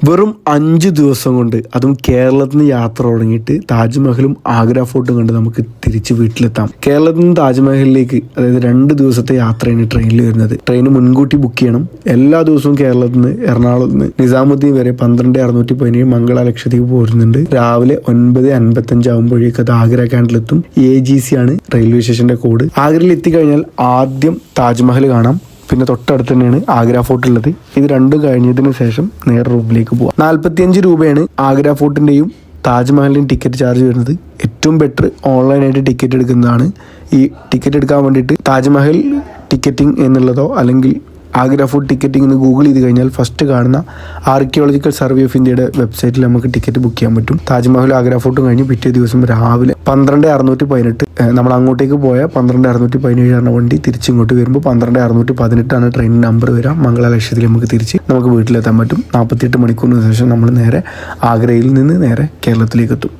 വെറും 5 ദിവസം കൊണ്ട്, അതും കേരളത്തിൽ നിന്ന് യാത്ര തുടങ്ങിയിട്ട് താജ്മഹലും ആഗ്ര ഫോർട്ടും കണ്ട് നമുക്ക് തിരിച്ച് വീട്ടിലെത്താം. കേരളത്തിൽ നിന്ന് താജ്മഹലിലേക്ക് അതായത് 2 ദിവസത്തെ യാത്രയാണ് ട്രെയിനിൽ വരുന്നത്. ട്രെയിൻ മുൻകൂട്ടി ബുക്ക് ചെയ്യണം. എല്ലാ ദിവസവും കേരളത്തിൽ നിന്ന് എറണാകുളത്ത് നിന്ന് നിസാമുദ്ദീൻ വരെ 12:617 മംഗള ലക്ഷദ്വീപ് പോരുന്നുണ്ട്. രാവിലെ 9:55 ആകുമ്പോഴേക്ക് അത് ആഗ്ര ക്യാൻഡിലെത്തും. AGC ആണ് റെയിൽവേ സ്റ്റേഷന്റെ കോഡ്. ആഗ്രയിൽ എത്തിക്കഴിഞ്ഞാൽ ആദ്യം താജ്മഹൽ കാണാം. പിന്നെ തൊട്ടടുത്ത് തന്നെയാണ് ആഗ്ര ഫോർട്ട് ഉള്ളത്. ഇത് രണ്ടും കഴിഞ്ഞതിന് ശേഷം നേരെ റൂമിലേക്ക് പോവാം. 45 രൂപയാണ് ആഗ്ര ഫോർട്ടിന്റെയും താജ്മഹലിന്റെയും ടിക്കറ്റ് ചാർജ് വരുന്നത്. ഏറ്റവും ബെറ്റർ ഓൺലൈനായിട്ട് ടിക്കറ്റ് എടുക്കുന്നതാണ്. ഈ ടിക്കറ്റ് എടുക്കാൻ വേണ്ടിയിട്ട് താജ്മഹൽ ടിക്കറ്റിംഗ് എന്നുള്ളതോ അല്ലെങ്കിൽ ആഗ്ര ഫോർട്ട് ടിക്കറ്റിംഗ് എന്ന് ഗൂഗിൾ ചെയ്ത് കഴിഞ്ഞാൽ ഫസ്റ്റ് കാണുന്ന ആർക്കിയോളജിക്കൽ സർവേ ഓഫ് ഇന്ത്യയുടെ വെബ്സൈറ്റിൽ നമുക്ക് ടിക്കറ്റ് ബുക്ക് ചെയ്യാൻ പറ്റും. താജ്മഹൽ ആഗ്ര ഫോർട്ടും കഴിഞ്ഞ് പിറ്റേ ദിവസം രാവിലെ 12:618 നമ്മൾ അങ്ങോട്ടേക്ക് പോയ 12:617 വണ്ടി തിരിച്ചിങ്ങോട്ട് വരുമ്പോൾ 12:618 ട്രെയിൻ നമ്പർ വരിക. മംഗള ലക്ഷ്യത്തിൽ നമുക്ക് വീട്ടിലെത്താൻ പറ്റും. 48 മണിക്കൂറിന് ശേഷം നമ്മൾ നേരെ ആഗ്രയിൽ നിന്ന് നേരെ കേരളത്തിലേക്ക് എത്തും.